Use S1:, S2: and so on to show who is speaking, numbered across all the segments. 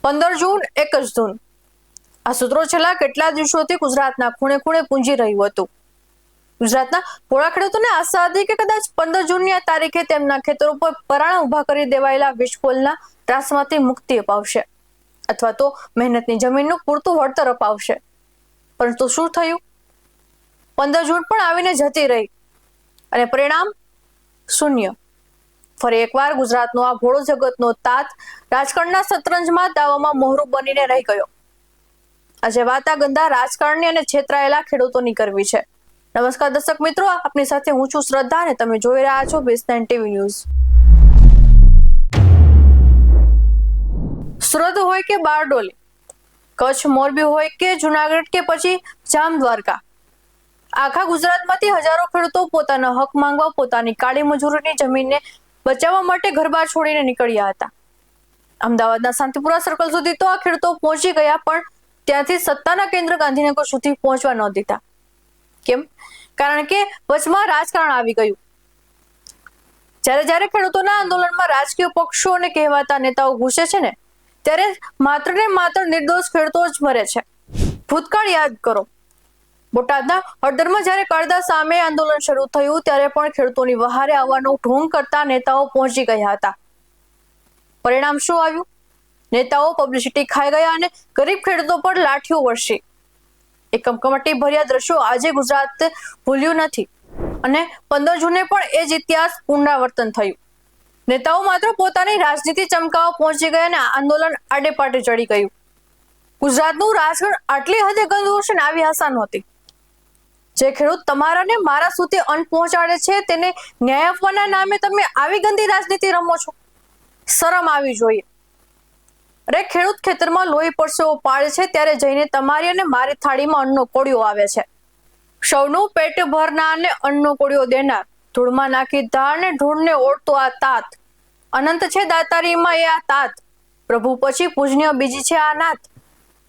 S1: 15 જૂન એક જ ધૂન. આ સૂત્રો છેલ્લા કેટલા દિવસોથી ગુજરાતના ખૂણે ખૂણે પૂંજી રહ્યું હતું. ગુજરાતના ભોળા ખેડૂતોને આશા હતી કે કદાચ 15 જૂનની આ તારીખે તેમના ખેતરો પર પરાણા ઉભા કરી દેવાયેલા વીજપોલના ત્રાસમાંથી મુક્તિ અપાવશે અથવા તો મહેનતની જમીનનું પૂરતું વળતર અપાવશે. પરંતુ શું થયું? 15 જૂન પણ આવીને જતી રહી અને પરિણામ શૂન્ય. ફરી એકવાર ગુજરાતનો આ ભોળો જગતનો તાત રાજકારણના શતરંજમાં દાવામાં મોહરું બનીને રહી ગયો. આજે વાત આ ગંદા રાજકારણી અને છેતરાયેલા ખેડૂતોની કરવી છે. નમસ્કાર દર્શક મિત્રો, આપની સાથે હું છું શ્રદ્ધા અને તમે જોઈ રહ્યા છો BS9 TV ન્યૂઝ. સુરત હોય કે બારડોલી, કચ્છ, મોરબી હોય કે જુનાગઢ કે પછી જામ દ્વારકા, આખા ગુજરાતમાંથી હજારો ખેડૂતો પોતાના હક માંગવા પોતાની કાળી મજૂરીની જમીનને બચાવવા માટે ઘરબાર છોડીને નીકળ્યા હતા. અમદાવાદના શાંતિપુરા સર્કલ સુધી તો આ ખેડૂતો પહોંચી ગયા, પણ ત્યાંથી સત્તાના કેન્દ્ર ગાંધીનગર સુધી પહોંચવા ન દીધા. કેમ? કારણ કે વચમાં રાજકારણ આવી ગયું. જ્યારે ખેડૂતોના આંદોલનમાં રાજકીય પક્ષો અને કહેવાતા નેતાઓ ઘૂસે છે ને, ત્યારે માત્ર ને માત્ર નિર્દોષ ખેડૂતો જ મરે છે. ભૂતકાળ યાદ કરો. બોટાદના હળદરમાં જ્યારે કાળદા સામે આંદોલન શરૂ થયું ત્યારે પણ ખેડૂતોની વહારે આવવાનો ઢોંગ કરતા નેતાઓ પહોંચી ગયા હતા. પરિણામ શું આવ્યું? નેતાઓ પબ્લિસિટી ખાઈ ગયા અને ગરીબ ખેડૂતો પર લાઠીઓ વર્ષી. એ કમકમાટી ભર્યા દ્રશ્યો આજે ગુજરાત ભૂલ્યું નથી અને 15 જૂને પણ એ જ ઇતિહાસ પુનરાવર્તન થયું. નેતાઓ માત્ર પોતાની રાજનીતિ ચમકાવવા પહોંચી ગયા અને આંદોલન આડેપાટે ચડી ગયું. ગુજરાતનું રાજકારણ આટલી હદે ગંદુ હશે ને આવી આશા નહોતી. જે ખેડૂત તમારા ને મારા સુધી અન્ન પહોંચાડે છે તેને ન્યાય આપવાના નામે તમે આવી ગંદી રાજનીતિ રમો છો. શરમ આવી જોઈએ. અરે ખેડૂત ખેતરમાં લોહી પરસેવો પાડે છે ત્યારે જઈને તમારી અને મારી થાળીમાં અન્નનો કોળિયો આવે છે. સૌનું પેટ ભરનારને અન્નનો કોળિયો દેનાર, ધૂળમાં નાખી ધાર ને ઢૂળને ઓળતો આ તાત, અનંત છે દાતારીમાં એ આ તાત, પ્રભુ પછી પૂજનીય બીજી છે આ નાત.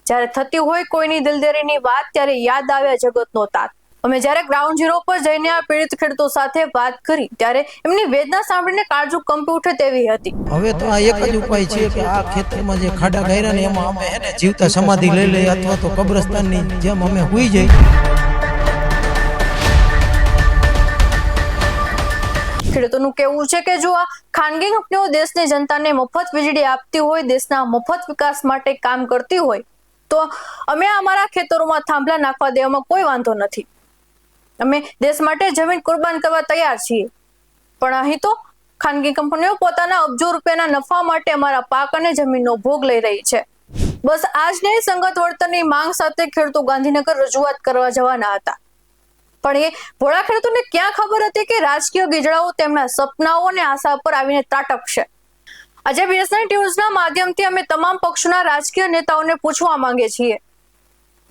S1: જ્યારે થતી હોય કોઈની દિલદરીની વાત ત્યારે યાદ આવે જગતનો તાત. અમે જ્યારે ગ્રાઉન્ડ ઝીરો પર જઈને આ પીડિત ખેડૂતો સાથે વાત કરી ત્યારે એમની વેદના સાંભળીને કાળજું કંપી ઉઠે તેવી હતી.
S2: હવે તો આ એક જ ઉપાય છે કે આ ખેતરમાં જે ખાડા ગાયરા ને એમાં અમે એને જીવતા સમાધિ લઈ લઈએ અથવા તો કબ્રસ્તાનની જેમ અમે હુઈ જઈએ.
S1: ખેડૂતોનું કહેવું છે કે જો આ ખાનગી કંપનીઓ દેશની જનતાને મફત વીજળી આપતી હોય, દેશના મફત વિકાસ માટે કામ કરતી હોય તો અમે અમારા ખેતરોમાં થાંભલા નાખવા દેવામાં કોઈ વાંધો નથી. અમે દેશ માટે જમીન કુરબાન કરવા તૈયાર છીએ. પણ અહીં તો ખાનગી કંપનીઓ પોતાના અબજો રૂપિયાના નફા માટે અમારા પાક અને જમીનનો ભોગ લઈ રહી છે. બસ આજ ને સંગત વળતરની માંગ સાથે ખેડૂતો ગાંધીનગર રજૂઆત કરવા જવાના હતા. પણ એ ભોળા ખેડૂતોને ક્યાં ખબર હતી કે રાજકીય ગીજડાઓ તેમના સપનાઓ અને આશા પર આવીને ત્રાટકશે. આજે BS9 ન્યૂઝના માધ્યમથી અમે તમામ પક્ષોના રાજકીય નેતાઓને પૂછવા માંગીએ છીએ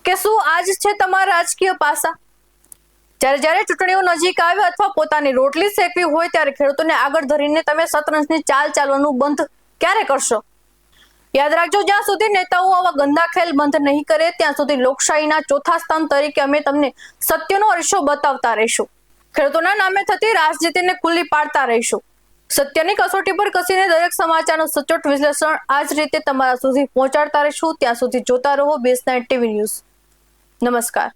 S1: કે શું આજ છે તમારા રાજકીય પાસા? જ્યારે ચૂંટણીઓ નજીક આવે અથવા પોતાની રોટલી શેકવી હોય ત્યારે ખેડૂતોને આગળ ધરીને તમે શતરંજની ચાલ ચાલવાનું બંધ ક્યારે કરશો? યાદ રાખજો, જ્યાં સુધી નેતાઓ આવા ગંદા ખેલ બંધ નહીં કરે ત્યાં સુધી લોકશાહીના ચોથા સ્તંભ તરીકે અમે તમને સત્યનો અરીસો બતાવતા રહીશું. ખેડૂતોના નામે થતી રાજનીતિને ખુલ્લી પાડતા રહીશું. સત્યની કસોટી પર કસીને દરેક સમાચારનું સચોટ વિશ્લેષણ આ જ રીતે તમારા સુધી પહોંચાડતા રહીશું. ત્યાં સુધી જોતા રહો BS9 TV ન્યૂઝ. નમસ્કાર.